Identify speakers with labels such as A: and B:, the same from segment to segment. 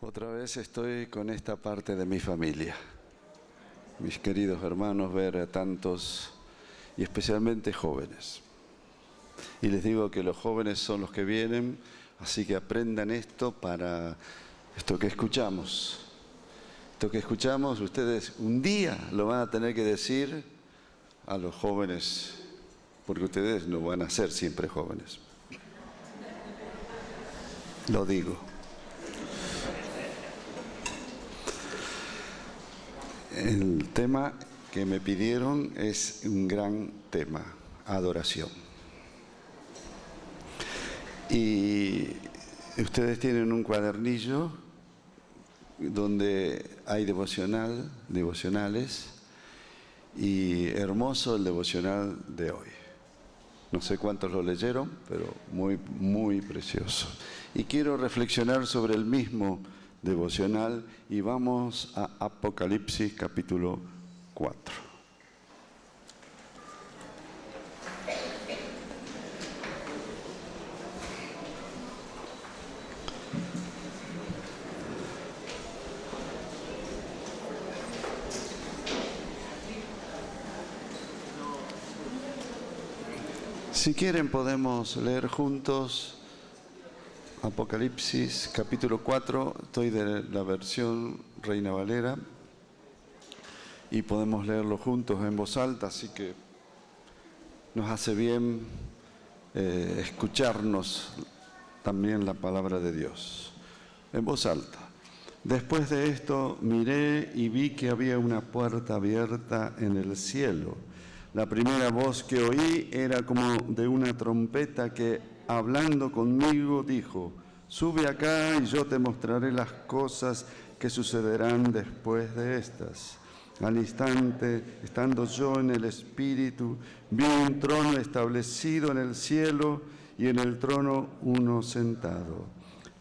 A: Otra vez estoy con esta parte de mi familia. Mis queridos hermanos, ver a tantos y especialmente jóvenes. Y les digo que los jóvenes son los que vienen, así que aprendan esto para esto que escuchamos. Esto que escuchamos, ustedes un día lo van a tener que decir a los jóvenes, porque ustedes no van a ser siempre jóvenes. Lo digo. El tema que me pidieron es un gran tema, adoración. Y ustedes tienen un cuadernillo donde hay devocionales, y hermoso el devocional de hoy. No sé cuántos lo leyeron, pero muy, muy precioso. Y quiero reflexionar sobre el mismo devocional y vamos a Apocalipsis capítulo 4. Si quieren podemos leer juntos Apocalipsis capítulo 4, estoy de la versión Reina Valera y podemos leerlo juntos en voz alta, así que nos hace bien escucharnos también la palabra de Dios en voz alta. Después de esto miré y vi que había una puerta abierta en el cielo. La primera voz que oí era como de una trompeta que, hablando conmigo, dijo: sube acá y yo te mostraré las cosas que sucederán después de estas. Al instante, estando yo en el Espíritu, vi un trono establecido en el cielo y en el trono uno sentado.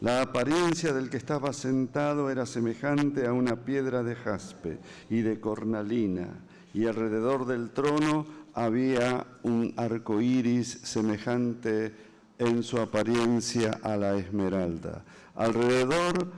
A: La apariencia del que estaba sentado era semejante a una piedra de jaspe y de cornalina, y alrededor del trono había un arco iris semejante en su apariencia a la esmeralda. Alrededor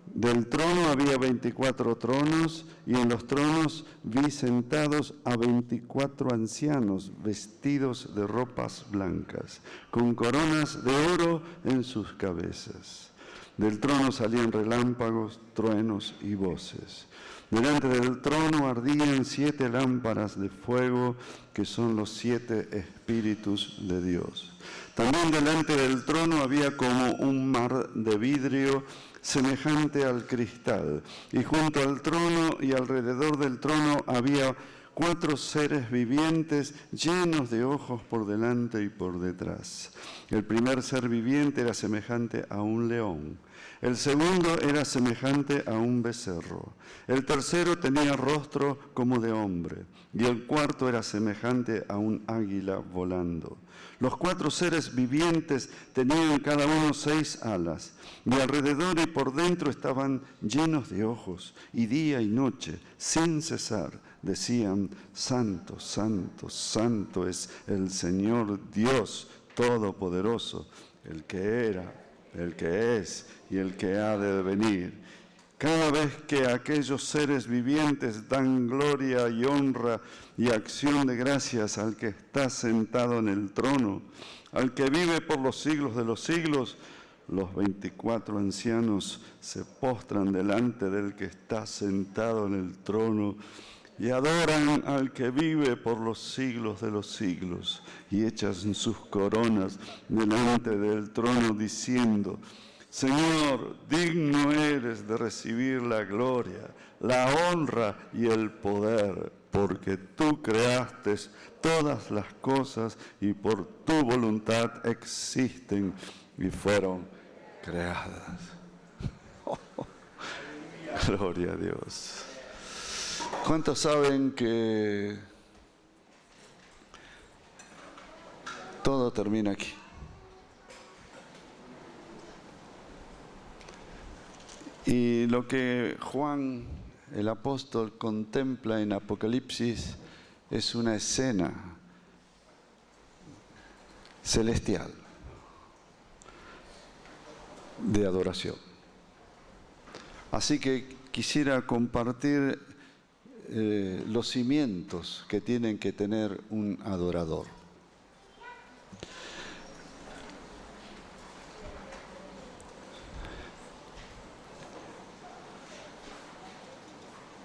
A: del trono había 24 tronos, y en los tronos vi sentados a 24 ancianos vestidos de ropas blancas, con coronas de oro en sus cabezas. Del trono salían relámpagos, truenos y voces. Delante del trono ardían 7 lámparas de fuego, que son los 7 espíritus de Dios. También delante del trono había como un mar de vidrio semejante al cristal, y junto al trono y alrededor del trono había 4 seres vivientes llenos de ojos por delante y por detrás. El primer ser viviente era semejante a un león. El segundo era semejante a un becerro. El tercero tenía rostro como de hombre. Y el cuarto era semejante a un águila volando. Los 4 seres vivientes tenían cada uno 6 alas. Y alrededor y por dentro estaban llenos de ojos. Y día y noche, sin cesar, decían: Santo, santo, santo es el Señor Dios Todopoderoso, el que era, el que es y el que ha de venir. Cada vez que aquellos seres vivientes dan gloria y honra y acción de gracias al que está sentado en el trono, al que vive por los siglos de los siglos, los 24 ancianos se postran delante del que está sentado en el trono y adoran al que vive por los siglos de los siglos, y echan sus coronas delante del trono diciendo: Señor, digno eres de recibir la gloria, la honra y el poder, porque tú creaste todas las cosas y por tu voluntad existen y fueron creadas. Gloria a Dios. ¿Cuántos saben que todo termina aquí? Y lo que Juan, el apóstol, contempla en Apocalipsis es una escena celestial de adoración. Así que quisiera compartir los cimientos que tienen que tener un adorador.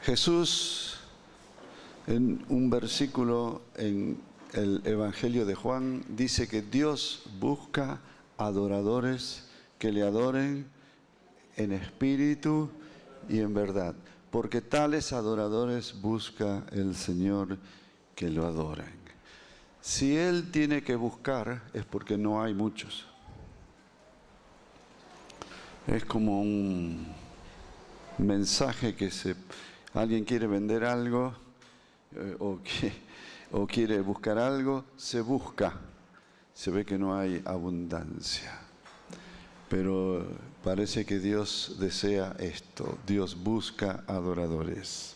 A: Jesús, en un versículo en el Evangelio de Juan, dice que Dios busca adoradores que le adoren en espíritu y en verdad, porque tales adoradores busca el Señor que lo adoren. Si Él tiene que buscar, es porque no hay muchos. Es como un mensaje que alguien quiere vender algo o quiere buscar algo, se busca. Se ve que no hay abundancia. Pero parece que Dios desea esto. Dios busca adoradores.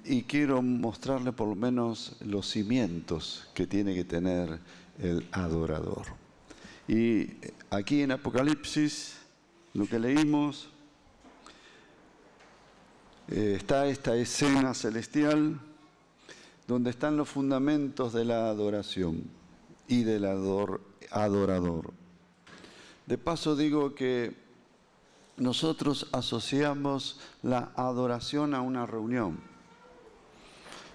A: Y quiero mostrarle por lo menos los cimientos que tiene que tener el adorador. Y aquí en Apocalipsis, lo que leímos, está esta escena celestial donde están los fundamentos de la adoración y del adorador. De paso digo que nosotros asociamos la adoración a una reunión.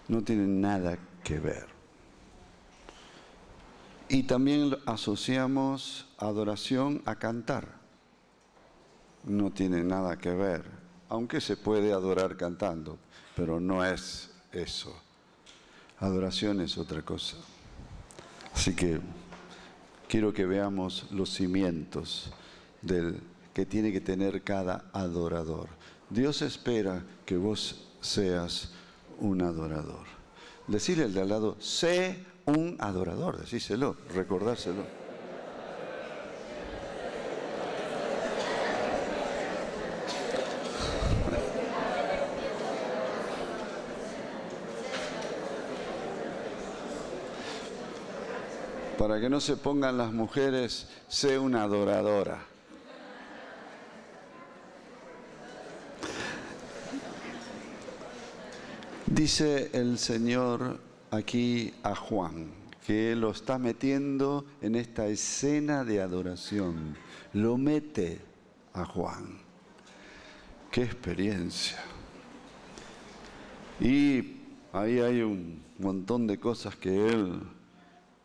A: No tiene nada que ver. Y también asociamos adoración a cantar. No tiene nada que ver. Aunque se puede adorar cantando, pero no es eso. Adoración es otra cosa. Así que quiero que veamos los cimientos que tiene que tener cada adorador. Dios espera que vos seas un adorador. Decirle al de al lado, sé un adorador, decíselo, recordárselo. Para que no se pongan las mujeres, sé una adoradora. Dice el Señor aquí a Juan, que Él lo está metiendo en esta escena de adoración. Lo mete a Juan. ¡Qué experiencia! Y ahí hay un montón de cosas que Él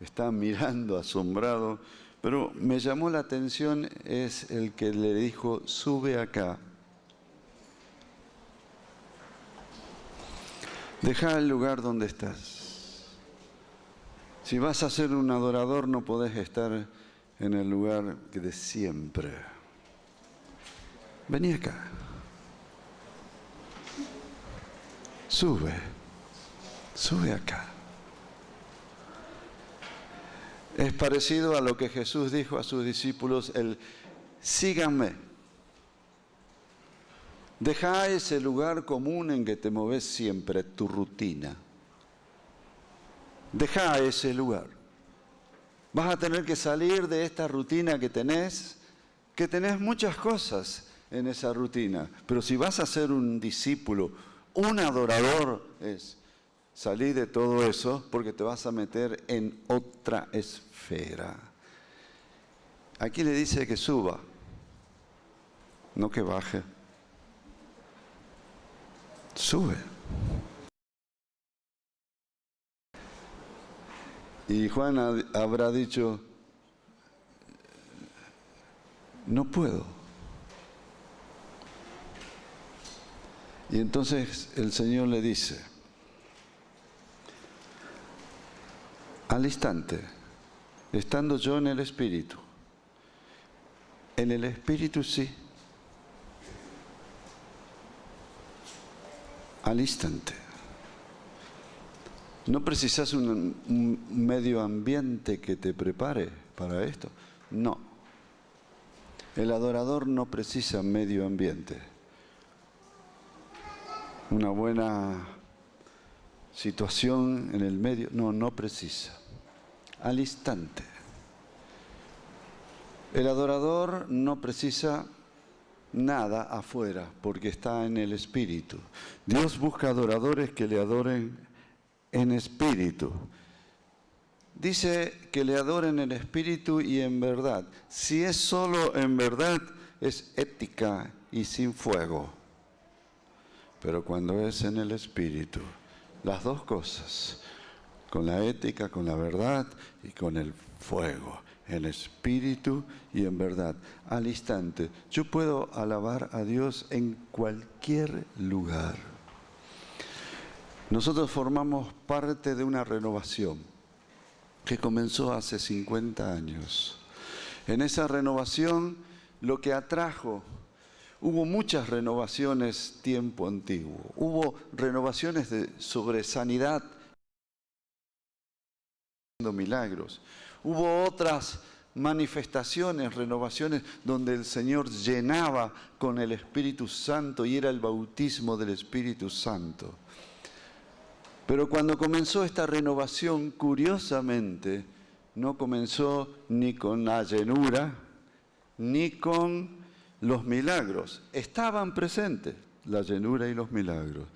A: está mirando asombrado, pero me llamó la atención es el que le dijo, sube acá. Deja el lugar donde estás. Si vas a ser un adorador, no podés estar en el lugar de siempre. Vení acá. Sube acá. Es parecido a lo que Jesús dijo a sus discípulos, síganme. Deja ese lugar común en que te moves siempre, tu rutina. Deja ese lugar. Vas a tener que salir de esta rutina que tenés muchas cosas en esa rutina. Pero si vas a ser un discípulo, un adorador, salir de todo eso porque te vas a meter en otra esfera. Aquí le dice que suba, no que baje. Sube. Y Juan habrá dicho, no puedo. Y entonces el Señor le dice, al instante, estando yo en el Espíritu sí, al instante. ¿No precisas un medio ambiente que te prepare para esto? No. El adorador no precisa medio ambiente. Una buena situación en el medio, no precisa. Al instante. El adorador no precisa nada afuera, porque está en el Espíritu. Dios busca adoradores que le adoren en espíritu. Dice que le adoren en espíritu y en verdad. Si es solo en verdad, es ética y sin fuego. Pero cuando es en el espíritu, las dos cosas, con la ética, con la verdad y con el fuego, en espíritu y en verdad, al instante, yo puedo alabar a Dios en cualquier lugar. Nosotros formamos parte de una renovación que comenzó hace 50 años. En esa renovación, lo que atrajo, hubo muchas renovaciones tiempo antiguo. Hubo renovaciones sobre sanidad, milagros. Hubo otras manifestaciones, renovaciones, donde el Señor llenaba con el Espíritu Santo y era el bautismo del Espíritu Santo. Pero cuando comenzó esta renovación, curiosamente, no comenzó ni con la llenura, ni con los milagros. Estaban presentes la llenura y los milagros.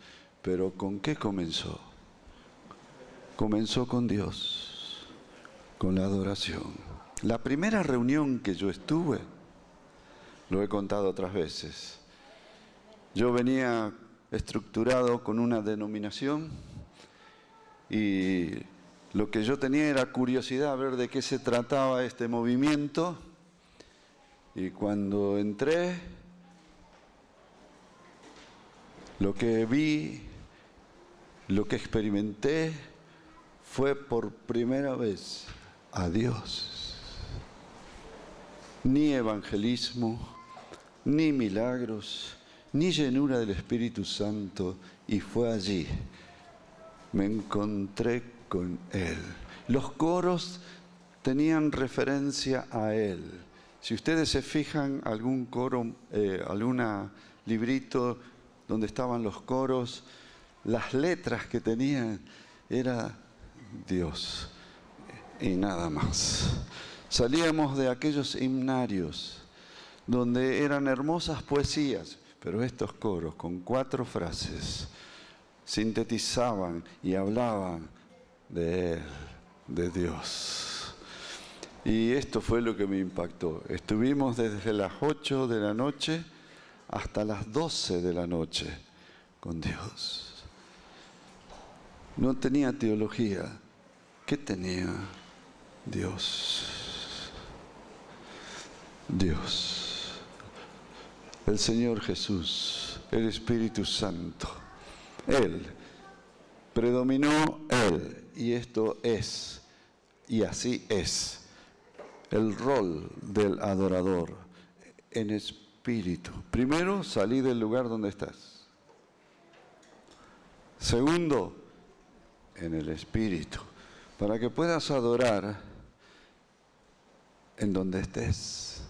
A: Pero ¿con qué comenzó? Comenzó con Dios, con la adoración. La primera reunión que yo estuve, lo he contado otras veces, yo venía estructurado con una denominación, y lo que yo tenía era curiosidad a ver de qué se trataba este movimiento. Y cuando entré, lo que vi, lo que experimenté, fue por primera vez a Dios. Ni evangelismo, ni milagros, ni llenura del Espíritu Santo, y fue allí. Me encontré con Él. Los coros tenían referencia a Él. Si ustedes se fijan, algún coro, algún librito donde estaban los coros, las letras que tenían era Dios y nada más. Salíamos de aquellos himnarios donde eran hermosas poesías, pero estos coros con 4 frases sintetizaban y hablaban de Él, de Dios. Y esto fue lo que me impactó. Estuvimos desde las 8 de la noche hasta las 12 de la noche con Dios. No tenía teología. ¿Qué tenía? Dios. Dios. El Señor Jesús, el Espíritu Santo. Él, predominó Él, y esto es, y así es, el rol del adorador en espíritu. Primero, salí del lugar donde estás. Segundo, en el espíritu, para que puedas adorar en donde estés.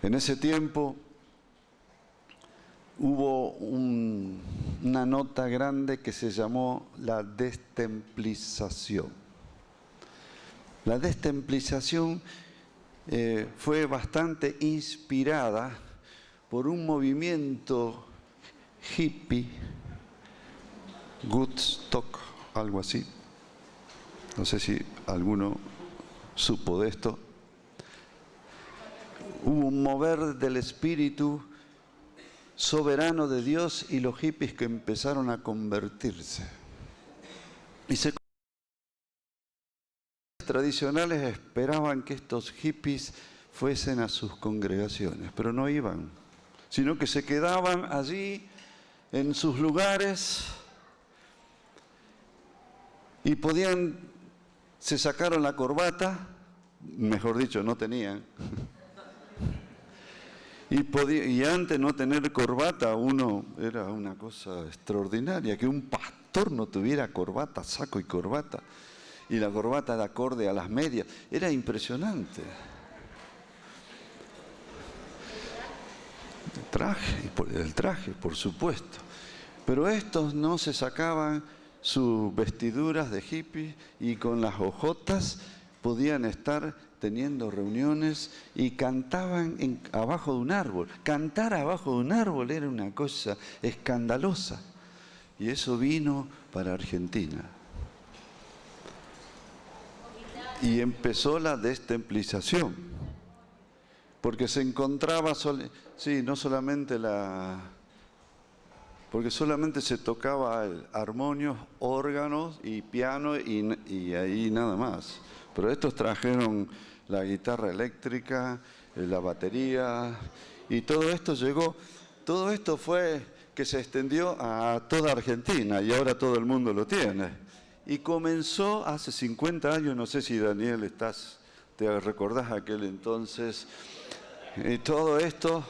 A: En ese tiempo hubo una nota grande que se llamó la destemplización. La destemplización fue bastante inspirada por un movimiento hippie, Woodstock, algo así. No sé si alguno supo de esto. Hubo un mover del espíritu soberano de Dios y los hippies que empezaron a convertirse. Y tradicionales esperaban que estos hippies fuesen a sus congregaciones, pero no iban, sino que se quedaban allí en sus lugares y se sacaron la corbata, mejor dicho, no tenían. Y antes no tener corbata, era una cosa extraordinaria, que un pastor no tuviera corbata, saco y corbata, y la corbata de acorde a las medias, era impresionante. El traje, por supuesto. Pero estos no se sacaban sus vestiduras de hippie y con las hojotas podían estar teniendo reuniones y cantaban abajo de un árbol. Cantar abajo de un árbol era una cosa escandalosa. Y eso vino para Argentina. Y empezó la destemplización. Porque se encontraba, no solamente porque solamente se tocaba armonios, órganos y piano y ahí nada más. Pero estos trajeron la guitarra eléctrica, la batería, y todo esto fue que se extendió a toda Argentina y ahora todo el mundo lo tiene. Y comenzó hace 50 años, no sé si Daniel te recordás aquel entonces, y todo esto...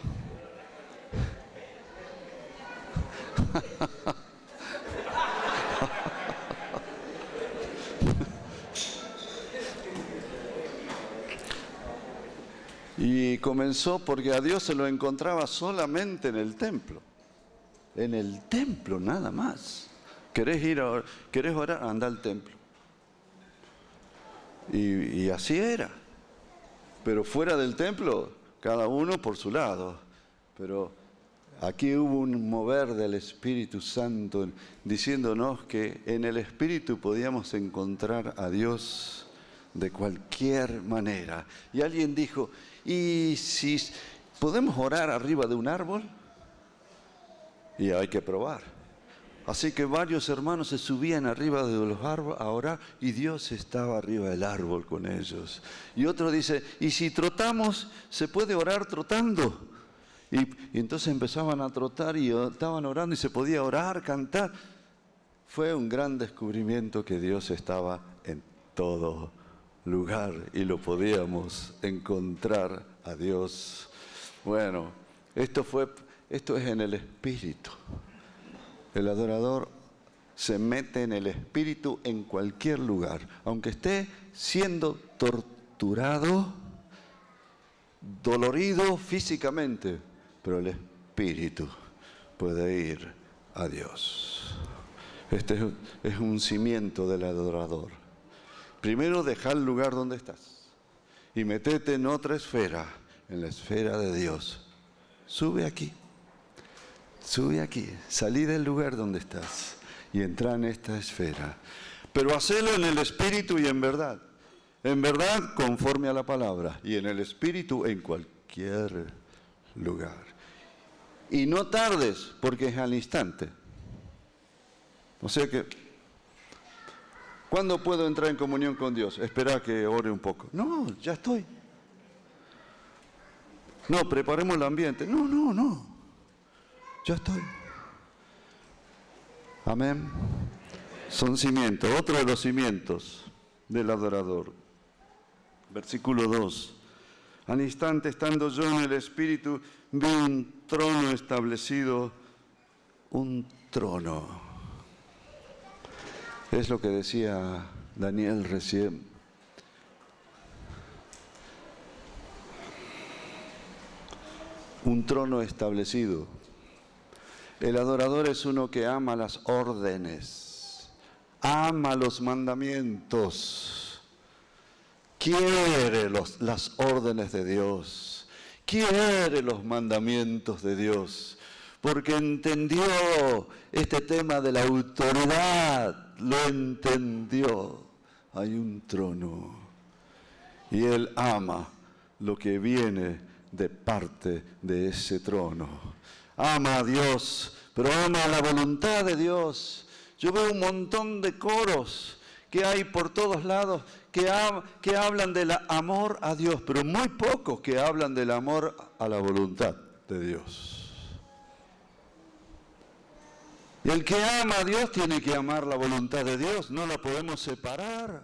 A: Y comenzó porque a Dios se lo encontraba solamente en el templo. En el templo, nada más. ¿Querés orar? Anda al templo. Y así era. Pero fuera del templo, cada uno por su lado. Pero aquí hubo un mover del Espíritu Santo diciéndonos que en el Espíritu podíamos encontrar a Dios de cualquier manera. Y alguien dijo, ¿y si podemos orar arriba de un árbol? Y hay que probar. Así que varios hermanos se subían arriba de los árboles a orar y Dios estaba arriba del árbol con ellos. Y otro dice, ¿y si trotamos, se puede orar trotando? Y entonces empezaban a trotar y estaban orando y se podía orar, cantar. Fue un gran descubrimiento que Dios estaba en todo lugar y lo podíamos encontrar a Dios. Bueno, esto es en el Espíritu. El adorador se mete en el Espíritu en cualquier lugar, aunque esté siendo torturado, dolorido físicamente, pero el Espíritu puede ir a Dios. Este es un cimiento del adorador. Primero, deja el lugar donde estás y metete en otra esfera, en la esfera de Dios. Sube aquí, salí del lugar donde estás y entra en esta esfera. Pero hacelo en el Espíritu y en verdad conforme a la palabra, y en el Espíritu en cualquier lugar. Y no tardes, porque es al instante. O sea que, ¿cuándo puedo entrar en comunión con Dios? Espera que ore un poco. No, ya estoy. No, preparemos el ambiente. No. Ya estoy. Amén. Son cimientos. Otro de los cimientos del adorador. Versículo 2. Al instante, estando yo en el Espíritu, vi un trono establecido. Un trono. Es lo que decía Daniel recién. Un trono establecido. El adorador es uno que ama las órdenes, ama los mandamientos, quiere las órdenes de Dios, quiere los mandamientos de Dios, porque entendió este tema de la autoridad, lo entendió. Hay un trono y él ama lo que viene de parte de ese trono. Ama a Dios, pero ama la voluntad de Dios. Yo veo un montón de coros que hay por todos lados que hablan del amor a Dios, pero muy pocos que hablan del amor a la voluntad de Dios. Y el que ama a Dios tiene que amar la voluntad de Dios, no la podemos separar.